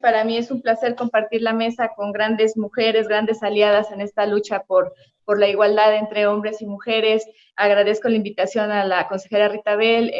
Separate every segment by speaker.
Speaker 1: Para mí es un placer compartir la mesa con grandes mujeres, grandes aliadas en esta lucha por la igualdad entre hombres y mujeres. Agradezco la invitación a la consejera Rita Bell.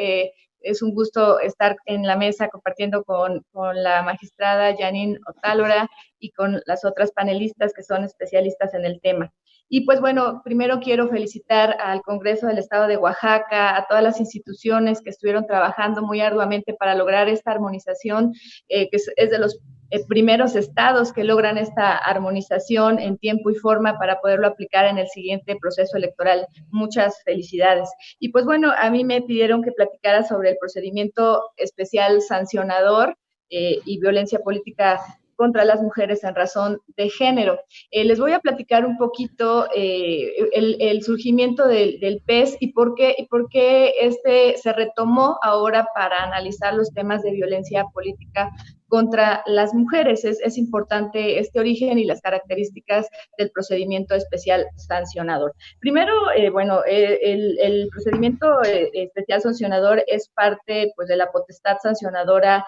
Speaker 1: Es un gusto estar en la mesa compartiendo con la magistrada Janine Otálora y con las otras panelistas que son especialistas en el tema. Y pues bueno, primero quiero felicitar al Congreso del Estado de Oaxaca, a todas las instituciones que estuvieron trabajando muy arduamente para lograr esta armonización, que es de los primeros estados que logran esta armonización en tiempo y forma para poderlo aplicar en el siguiente proceso electoral. Muchas felicidades. Y pues bueno, a mí me pidieron que platicara sobre el procedimiento especial sancionador y violencia política contra las mujeres en razón de género. Les voy a platicar un poquito el surgimiento del PES y por qué este se retomó ahora para analizar los temas de violencia política contra las mujeres. Es importante este origen y las características del procedimiento especial sancionador. Primero, el procedimiento especial sancionador es parte pues, de la potestad sancionadora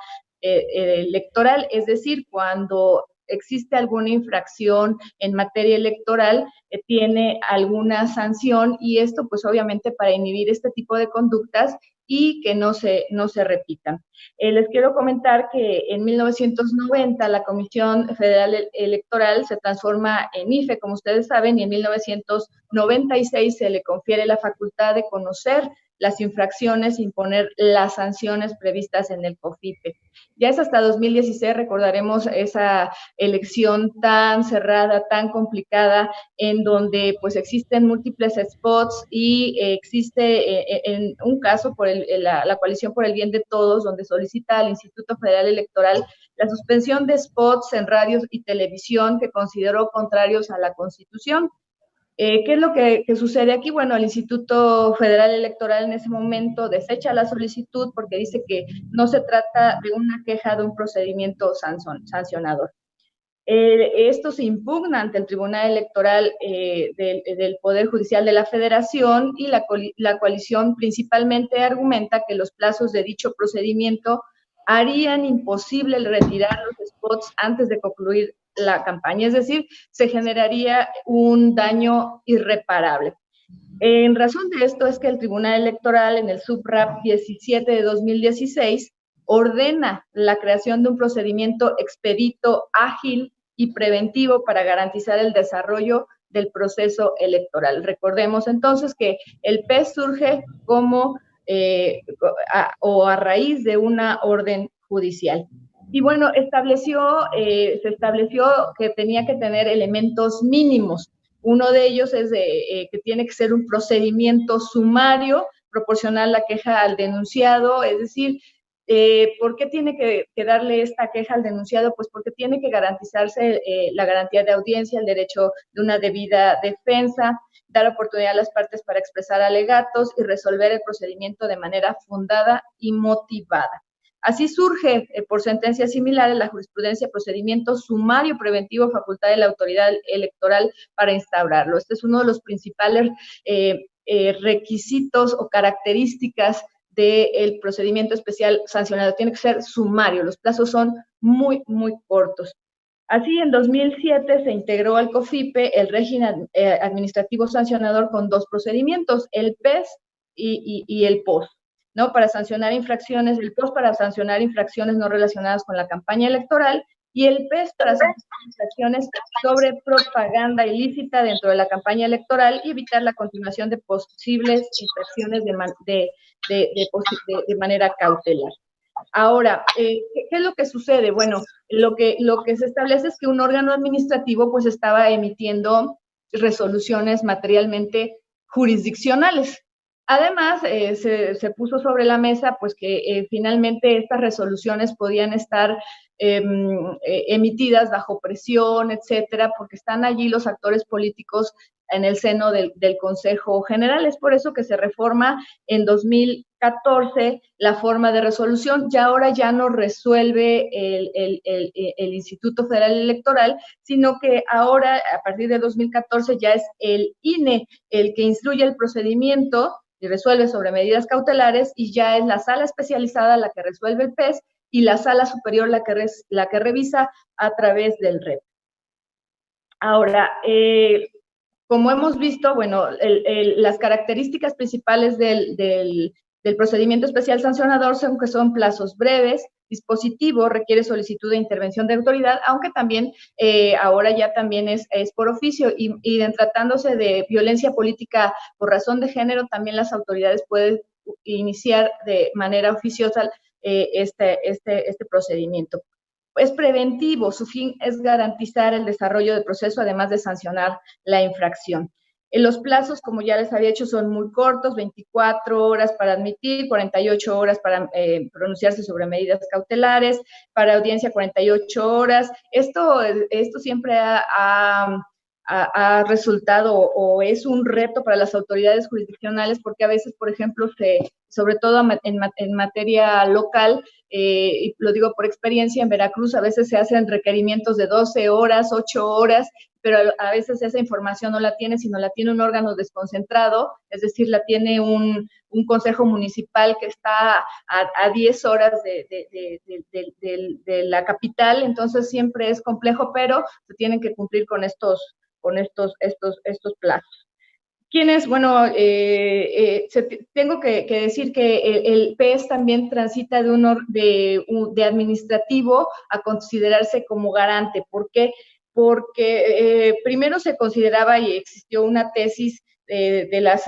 Speaker 1: electoral, es decir, cuando existe alguna infracción en materia electoral, tiene alguna sanción y esto pues obviamente para inhibir este tipo de conductas y que no se repitan. Les quiero comentar que en 1990 la Comisión Federal Electoral se transforma en IFE, como ustedes saben, y en 1996 se le confiere la facultad de conocer las infracciones e imponer las sanciones previstas en el COFIPE. Ya es hasta 2016, recordaremos esa elección tan cerrada, tan complicada, en donde pues existen múltiples spots y existe en un caso por la coalición por el bien de todos, donde solicita al Instituto Federal Electoral la suspensión de spots en radios y televisión que consideró contrarios a la Constitución. ¿Qué es lo que sucede aquí? Bueno, el Instituto Federal Electoral en ese momento desecha la solicitud porque dice que no se trata de una queja de un procedimiento sancionador. Esto se impugna ante el Tribunal Electoral del Poder Judicial de la Federación y la coalición principalmente argumenta que los plazos de dicho procedimiento harían imposible el retirar los spots antes de concluir la campaña, es decir, se generaría un daño irreparable. En razón de esto es que el Tribunal Electoral en el SUBRAP 17 de 2016 ordena la creación de un procedimiento expedito, ágil y preventivo para garantizar el desarrollo del proceso electoral. Recordemos entonces que el PES surge como a raíz de una orden judicial. Y bueno, se estableció que tenía que tener elementos mínimos. Uno de ellos es que tiene que ser un procedimiento sumario, proporcionar la queja al denunciado, es decir, ¿por qué tiene que darle esta queja al denunciado? Pues porque tiene que garantizarse la garantía de audiencia, el derecho de una debida defensa, dar oportunidad a las partes para expresar alegatos y resolver el procedimiento de manera fundada y motivada. Así surge, por sentencias similares, la jurisprudencia procedimiento sumario preventivo, facultad de la autoridad electoral para instaurarlo. Este es uno de los principales requisitos o características del procedimiento especial sancionado. Tiene que ser sumario, los plazos son muy, muy cortos. Así, en 2007 se integró al COFIPE el régimen administrativo sancionador con dos procedimientos, el PES y el POS. ¿No? Para sancionar infracciones, el POS para sancionar infracciones no relacionadas con la campaña electoral y el PES para sancionar infracciones sobre propaganda ilícita dentro de la campaña electoral y evitar la continuación de posibles infracciones de manera cautelar. Ahora, ¿qué es lo que sucede? Bueno, lo que se establece es que un órgano administrativo pues estaba emitiendo resoluciones materialmente jurisdiccionales. Además, se puso sobre la mesa pues que finalmente estas resoluciones podían estar emitidas bajo presión, etcétera, porque están allí los actores políticos en el seno del Consejo General. Es por eso que se reforma en 2014 la forma de resolución. Ya ahora ya no resuelve el Instituto Federal Electoral, sino que ahora, a partir de 2014, ya es el INE el que instruye el procedimiento y resuelve sobre medidas cautelares y ya es la sala especializada la que resuelve el PES y la sala superior la que revisa a través del REP. Ahora, como hemos visto, bueno, las características principales del procedimiento especial sancionador son que son plazos breves, dispositivo, requiere solicitud de intervención de autoridad, aunque también ahora ya también es por oficio y en tratándose de violencia política por razón de género, también las autoridades pueden iniciar de manera oficiosa este procedimiento. Es preventivo, su fin es garantizar el desarrollo del proceso, además de sancionar la infracción. Los plazos, como ya les había dicho, son muy cortos, 24 horas para admitir, 48 horas para pronunciarse sobre medidas cautelares, para audiencia 48 horas. Esto siempre ha resultado o es un reto para las autoridades jurisdiccionales porque a veces, por ejemplo, sobre todo en materia local, y lo digo por experiencia, en Veracruz a veces se hacen requerimientos de 12 horas, 8 horas, pero a veces esa información no la tiene, sino la tiene un órgano desconcentrado, es decir, la tiene un consejo municipal que está a 10 horas de la capital, entonces siempre es complejo, pero se tienen que cumplir con estos plazos. ¿Quiénes? Bueno, tengo que decir que el PES también transita de administrativo a considerarse como garante. ¿Por qué? Porque primero se consideraba y existió una tesis de la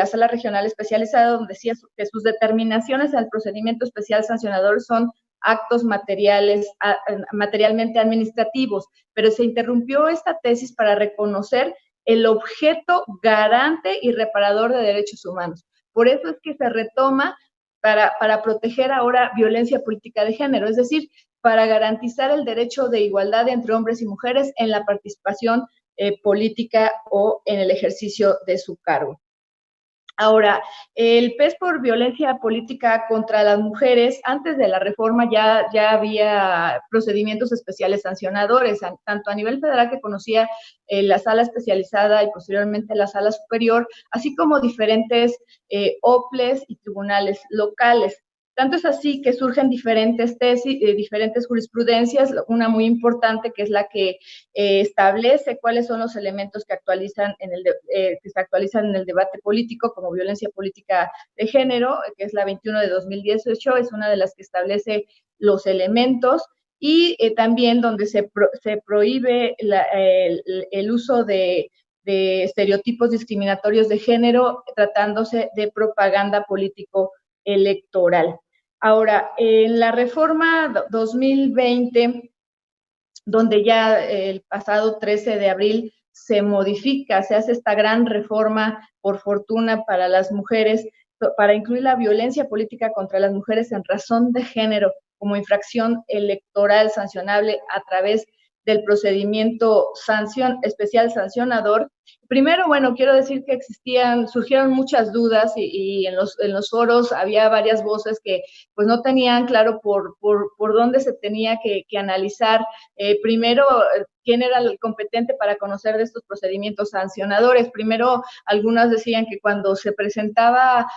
Speaker 1: Sala Regional Especializada donde decía que sus determinaciones al procedimiento especial sancionador son actos materialmente administrativos, pero se interrumpió esta tesis para reconocer el objeto garante y reparador de derechos humanos. Por eso es que se retoma para proteger ahora violencia política de género, es decir, para garantizar el derecho de igualdad entre hombres y mujeres en la participación política o en el ejercicio de su cargo. Ahora, el PES por violencia política contra las mujeres, antes de la reforma ya había procedimientos especiales sancionadores, tanto a nivel federal que conocía la sala especializada y posteriormente la sala superior, así como diferentes OPLES y tribunales locales. Tanto es así que surgen diferentes tesis, diferentes jurisprudencias, una muy importante que es la que establece cuáles son los elementos que se actualizan en el debate político como violencia política de género, que es la 21 de 2018, es una de las que establece los elementos y también donde se prohíbe el uso de estereotipos discriminatorios de género tratándose de propaganda político electoral. Ahora, en la reforma 2020, donde ya el pasado 13 de abril se modifica, se hace esta gran reforma, por fortuna, para las mujeres, para incluir la violencia política contra las mujeres en razón de género como infracción electoral sancionable a través del procedimiento especial sancionador. Primero, bueno, quiero decir que surgieron muchas dudas y en los foros había varias voces que pues no tenían claro por dónde se tenía que analizar. Primero, quién era el competente para conocer de estos procedimientos sancionadores. Primero, algunas decían que cuando se presentaba,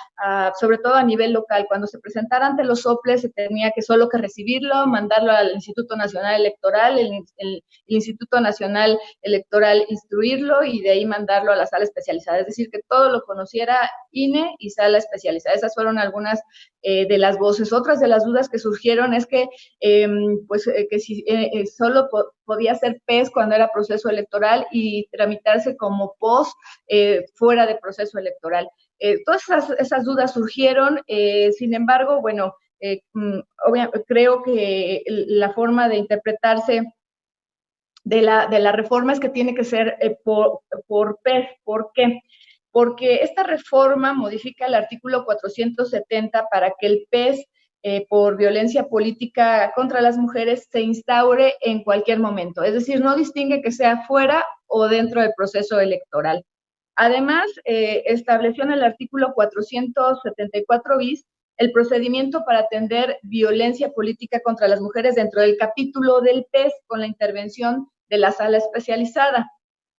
Speaker 1: sobre todo a nivel local, cuando se presentara ante los OPLES, se tenía que solo que recibirlo, mandarlo al Instituto Nacional Electoral, el Instituto Nacional Electoral instruirlo y de ahí mandarlo a la sala especializada. Es decir, que todo lo conociera INE y sala especializada. Esas fueron algunas de las voces. Otras de las dudas que surgieron es que, que si solo podía ser PES cuando era proceso electoral y tramitarse como POS fuera de proceso electoral. Todas esas dudas surgieron, sin embargo, bueno, creo que la forma de interpretarse de la reforma es que tiene que ser por PES. ¿Por qué? Porque esta reforma modifica el artículo 470 para que el PES por violencia política contra las mujeres se instaure en cualquier momento. Es decir, no distingue que sea fuera o dentro del proceso electoral. Además, estableció en el artículo 474 bis el procedimiento para atender violencia política contra las mujeres dentro del capítulo del PES con la intervención de la sala especializada.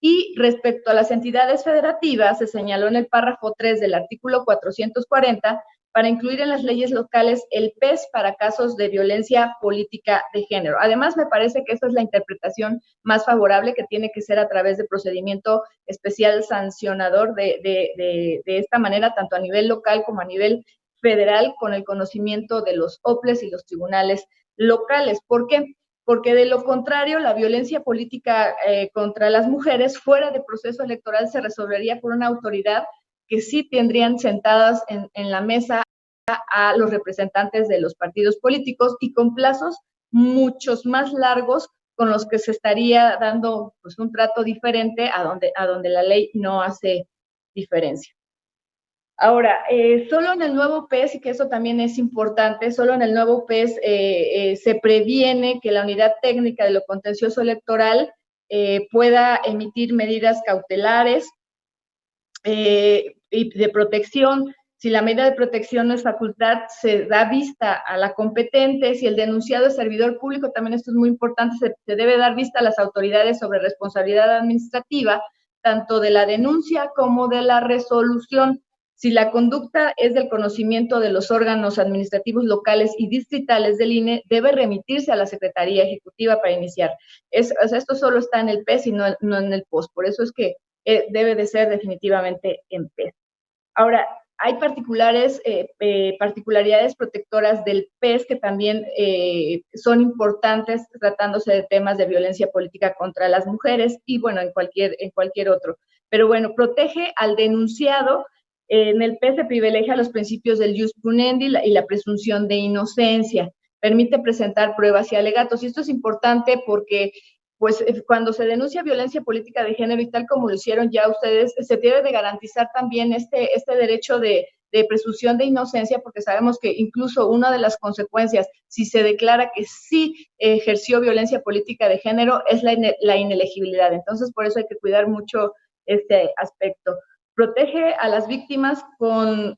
Speaker 1: Y respecto a las entidades federativas, se señaló en el párrafo 3 del artículo 440 para incluir en las leyes locales el PES para casos de violencia política de género. Además, me parece que esa es la interpretación más favorable, que tiene que ser a través de procedimiento especial sancionador de esta manera, tanto a nivel local como a nivel federal, con el conocimiento de los OPLES y los tribunales locales. ¿Por qué? Porque de lo contrario, la violencia política contra las mujeres fuera de proceso electoral se resolvería por una autoridad que sí tendrían sentadas en la mesa a los representantes de los partidos políticos y con plazos muchos más largos con los que se estaría dando pues, un trato diferente a donde la ley no hace diferencia. Ahora, solo en el nuevo PES, y que eso también es importante, solo en el nuevo PES se previene que la unidad técnica de lo contencioso electoral pueda emitir medidas cautelares y de protección. Si la medida de protección no es facultad, se da vista a la competente. Si el denunciado es servidor público, también esto es muy importante, se debe dar vista a las autoridades sobre responsabilidad administrativa, tanto de la denuncia como de la resolución. Si la conducta es del conocimiento de los órganos administrativos locales y distritales del INE, debe remitirse a la Secretaría Ejecutiva para iniciar. O sea, esto solo está en el PES y no en el POS. Por eso es que debe de ser definitivamente en PES. Ahora, hay particularidades protectoras del PES que también son importantes tratándose de temas de violencia política contra las mujeres y, bueno, en cualquier otro. Pero, bueno, protege al denunciado. En el PES se privilegia los principios del jus punendi y la presunción de inocencia. Permite presentar pruebas y alegatos. Y esto es importante porque pues cuando se denuncia violencia política de género y tal como lo hicieron ya ustedes, se debe de garantizar también este derecho de presunción de inocencia, porque sabemos que incluso una de las consecuencias, si se declara que sí ejerció violencia política de género, es la inelegibilidad. Entonces, por eso hay que cuidar mucho este aspecto. Protege a las víctimas con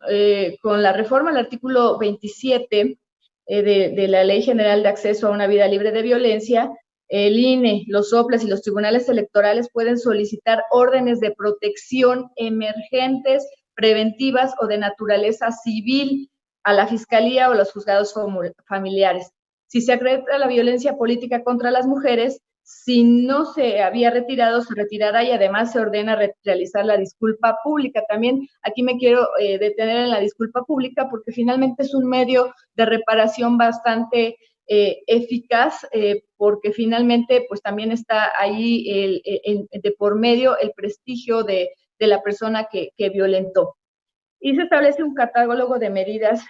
Speaker 1: la reforma al artículo 27 de la Ley General de Acceso a una Vida Libre de Violencia. El INE, los OPLES y los tribunales electorales pueden solicitar órdenes de protección emergentes, preventivas o de naturaleza civil a la Fiscalía o los juzgados familiares. Si se acredita la violencia política contra las mujeres, si no se había retirado, se retirará y además se ordena realizar la disculpa pública. También aquí me quiero detener en la disculpa pública porque finalmente es un medio de reparación bastante eficaz, porque finalmente pues también está ahí de por medio el prestigio de la persona que violentó. Y se establece un catálogo de medidas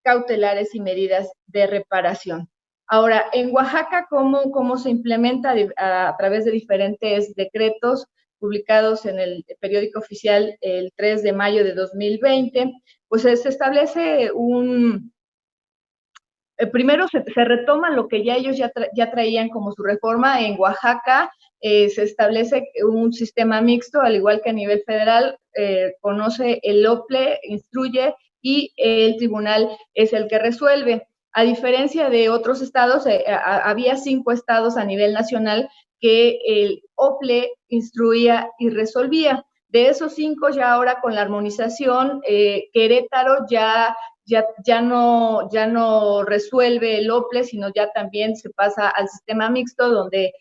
Speaker 1: cautelares y medidas de reparación. Ahora, en Oaxaca, ¿cómo se implementa a través de diferentes decretos publicados en el periódico oficial el 3 de mayo de 2020? Pues se establece primero se retoma lo que ya ellos ya traían como su reforma. En Oaxaca se establece un sistema mixto, al igual que a nivel federal, conoce el OPLE, instruye y el tribunal es el que resuelve. A diferencia de otros estados, había 5 estados a nivel nacional que el OPLE instruía y resolvía. De esos 5, ya ahora con la armonización, Querétaro ya no resuelve el OPLE, sino ya también se pasa al sistema mixto donde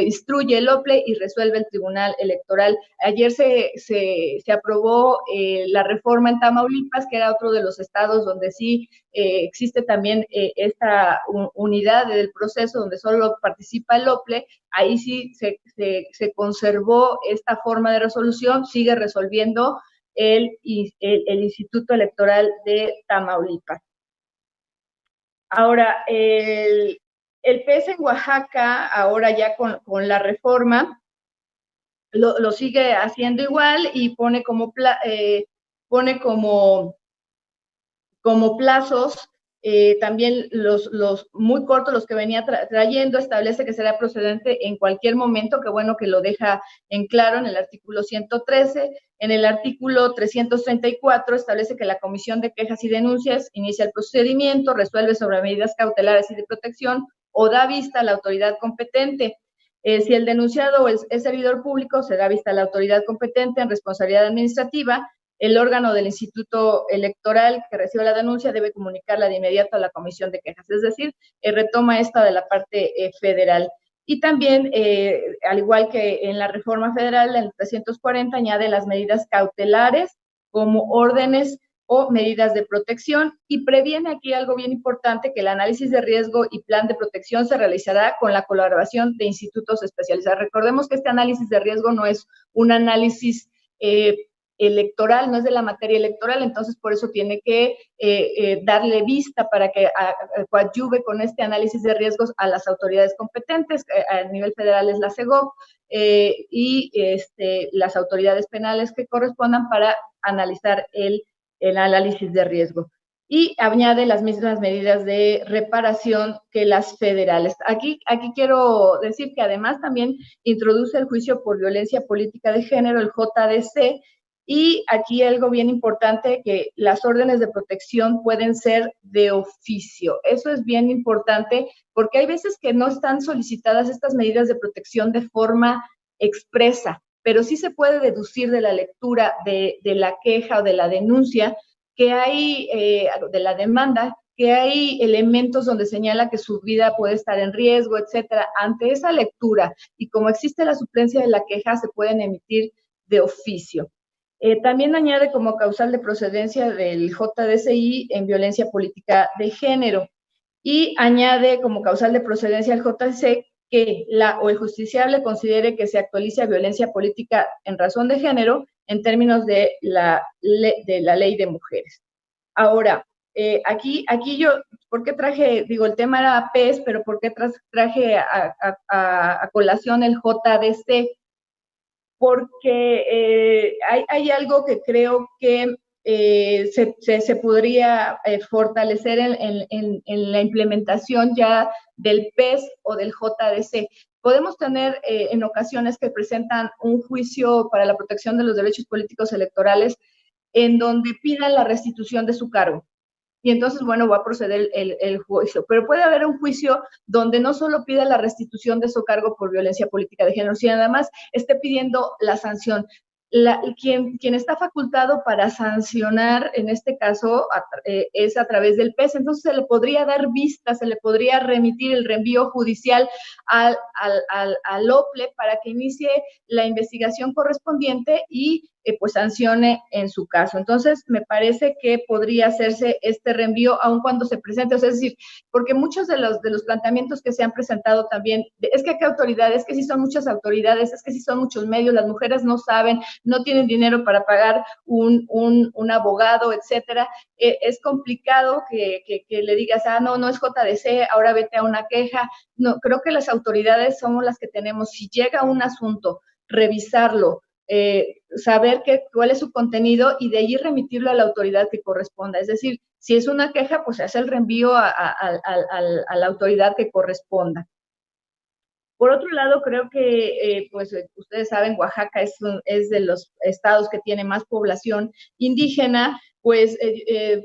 Speaker 1: instruye el OPLE y resuelve el Tribunal Electoral. Ayer se aprobó la reforma en Tamaulipas, que era otro de los estados donde sí existe también esta unidad del proceso, donde solo participa el OPLE. Ahí sí se conservó esta forma de resolución, sigue resolviendo el Instituto Electoral de Tamaulipas. Ahora, el PES en Oaxaca, ahora ya con la reforma, lo sigue haciendo igual y pone como plazos también los muy cortos, los que venía trayendo. Establece que será procedente en cualquier momento, que bueno que lo deja en claro en el artículo 113. En el artículo 334 establece que la Comisión de Quejas y Denuncias inicia el procedimiento, resuelve sobre medidas cautelares y de protección o da vista a la autoridad competente. Si el denunciado es servidor público, se da vista a la autoridad competente en responsabilidad administrativa el órgano del Instituto Electoral que reciba la denuncia debe comunicarla de inmediato a la Comisión de Quejas. Es decir, retoma esta de la parte federal. Y también, al igual que en la reforma federal, en el 340 añade las medidas cautelares como órdenes o medidas de protección, y previene aquí algo bien importante, que el análisis de riesgo y plan de protección se realizará con la colaboración de institutos especializados. Recordemos que este análisis de riesgo no es un análisis electoral, no es de la materia electoral, entonces por eso tiene que darle vista para que coadyuve con este análisis de riesgos a las autoridades competentes. A nivel federal es la CEGOP y las autoridades penales que correspondan para analizar el análisis de riesgo. Y añade las mismas medidas de reparación que las federales. Aquí quiero decir que además también introduce el juicio por violencia política de género, el JDC, y aquí algo bien importante, que las órdenes de protección pueden ser de oficio. Eso es bien importante porque hay veces que no están solicitadas estas medidas de protección de forma expresa, pero sí se puede deducir de la lectura de la queja o de la denuncia que hay, de la demanda, que hay elementos donde señala que su vida puede estar en riesgo, etcétera. Ante esa lectura, y como existe la suplencia de la queja, se pueden emitir de oficio. También añade como causal de procedencia del JDCI en violencia política de género, y añade como causal de procedencia al JDC que el justiciable considere que se actualiza violencia política en razón de género en términos de la ley de mujeres. Ahora, aquí yo, ¿por qué traje, el tema era PES, pero ¿por qué traje a colación el JDC? Porque hay algo que creo que se podría fortalecer en la implementación ya del PES o del JDC. Podemos tener en ocasiones que presentan un juicio para la protección de los derechos políticos electorales en donde pidan la restitución de su cargo. Y entonces, bueno, va a proceder el juicio. Pero puede haber un juicio donde no solo pida la restitución de su cargo por violencia política de género, sino además esté pidiendo la sanción. Quien está facultado para sancionar, en este caso, es a través del PES. Entonces se le podría dar vista, se le podría remitir el reenvío judicial al OPLE para que inicie la investigación correspondiente y pues sancione en su caso. Entonces, me parece que podría hacerse este reenvío aun cuando se presente, o sea, es decir, porque muchos de los planteamientos que se han presentado también, es que hay autoridades, es que sí son muchas autoridades, es que sí son muchos medios, las mujeres no saben, no tienen dinero para pagar un abogado, etcétera. Es complicado que le digas, no es JDC, ahora vete a una queja. No, creo que las autoridades somos las que tenemos, si llega un asunto, revisarlo, saber cuál es su contenido y de ahí remitirlo a la autoridad que corresponda. Es decir, si es una queja, pues se hace el reenvío a la autoridad que corresponda. Por otro lado, creo que, pues ustedes saben, Oaxaca es de los estados que tiene más población indígena, pues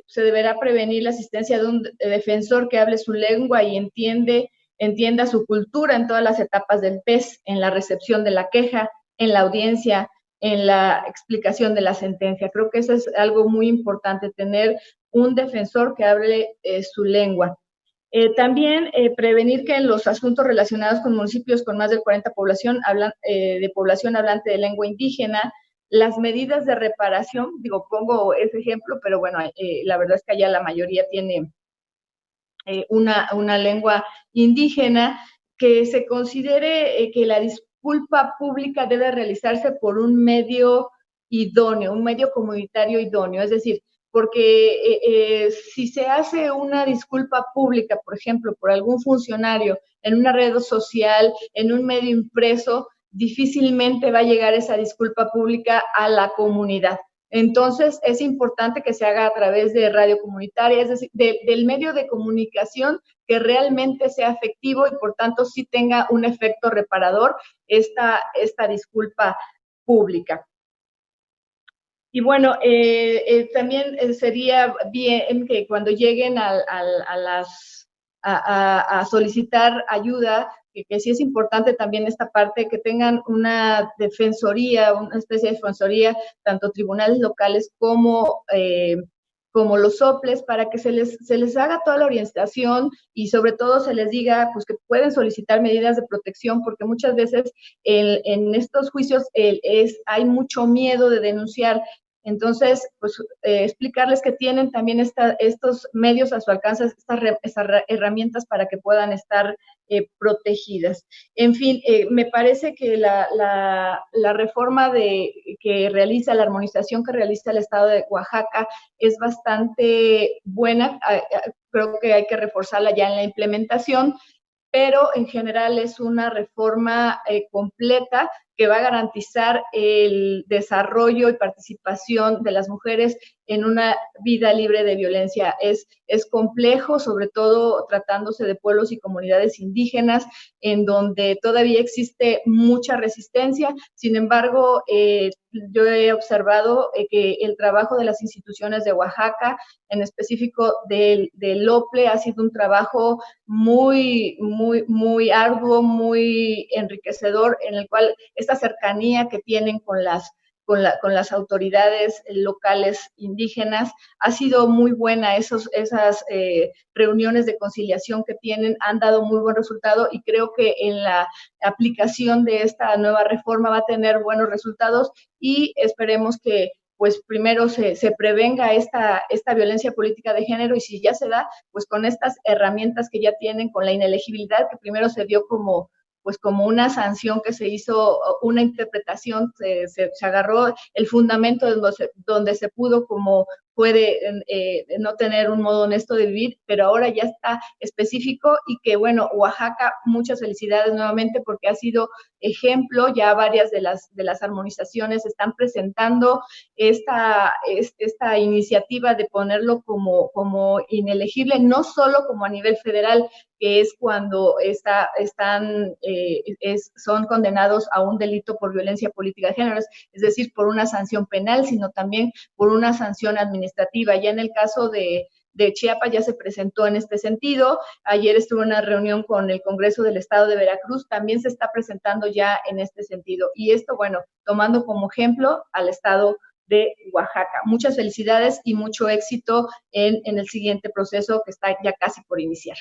Speaker 1: se deberá prevenir la asistencia de un defensor que hable su lengua y entienda su cultura en todas las etapas del PES, en la recepción de la queja, en la audiencia, en la explicación de la sentencia. Creo que eso es algo muy importante, tener un defensor que hable su lengua. También prevenir que en los asuntos relacionados con municipios con más del 40% de población hablante de lengua indígena, las medidas de reparación, pongo ese ejemplo, pero bueno, la verdad es que allá la mayoría tiene una lengua indígena, que se considere que la disculpa pública debe realizarse por un medio idóneo, un medio comunitario idóneo, es decir, porque si se hace una disculpa pública, por ejemplo, por algún funcionario en una red social, en un medio impreso, difícilmente va a llegar esa disculpa pública a la comunidad. Entonces, es importante que se haga a través de radio comunitaria, es decir, del medio de comunicación que realmente sea efectivo y, por tanto, sí tenga un efecto reparador esta disculpa pública. Y bueno, también sería bien que cuando lleguen a solicitar ayuda, que sí es importante también esta parte, que tengan una defensoría, una especie de defensoría, tanto tribunales locales como los soples, para que se les haga toda la orientación y sobre todo se les diga pues, que pueden solicitar medidas de protección, porque muchas veces en estos juicios hay mucho miedo de denunciar. Entonces, pues explicarles que tienen también estos medios a su alcance, estas herramientas para que puedan estar protegidas. En fin, me parece que la reforma que realiza, la armonización que realiza el Estado de Oaxaca es bastante buena. Creo que hay que reforzarla ya en la implementación, pero en general es una reforma completa que va a garantizar el desarrollo y participación de las mujeres en una vida libre de violencia. Es complejo, sobre todo tratándose de pueblos y comunidades indígenas, en donde todavía existe mucha resistencia. Sin embargo, yo he observado que el trabajo de las instituciones de Oaxaca, en específico del OPLE, ha sido un trabajo muy arduo, muy enriquecedor, en el cual esta cercanía que tienen con las autoridades locales indígenas ha sido muy buena. Esas reuniones de conciliación que tienen han dado muy buen resultado, y creo que en la aplicación de esta nueva reforma va a tener buenos resultados, y esperemos que pues primero se prevenga esta violencia política de género, y si ya se da, pues con estas herramientas que ya tienen, con la inelegibilidad, que primero se dio como una sanción, que se hizo una interpretación, se agarró el fundamento donde se pudo, como puede no tener un modo honesto de vivir, pero ahora ya está específico. Y que bueno, Oaxaca, muchas felicidades nuevamente, porque ha sido ejemplo. Ya varias de las armonizaciones están presentando esta iniciativa de ponerlo como inelegible, no solo como a nivel federal, que es cuando son condenados a un delito por violencia política de género, es decir, por una sanción penal, sino también por una sanción administrativa. Ya en el caso de Chiapas ya se presentó en este sentido. Ayer estuve en una reunión con el Congreso del Estado de Veracruz, también se está presentando ya en este sentido. Y esto, bueno, tomando como ejemplo al Estado de Oaxaca. Muchas felicidades y mucho éxito en el siguiente proceso que está ya casi por iniciar.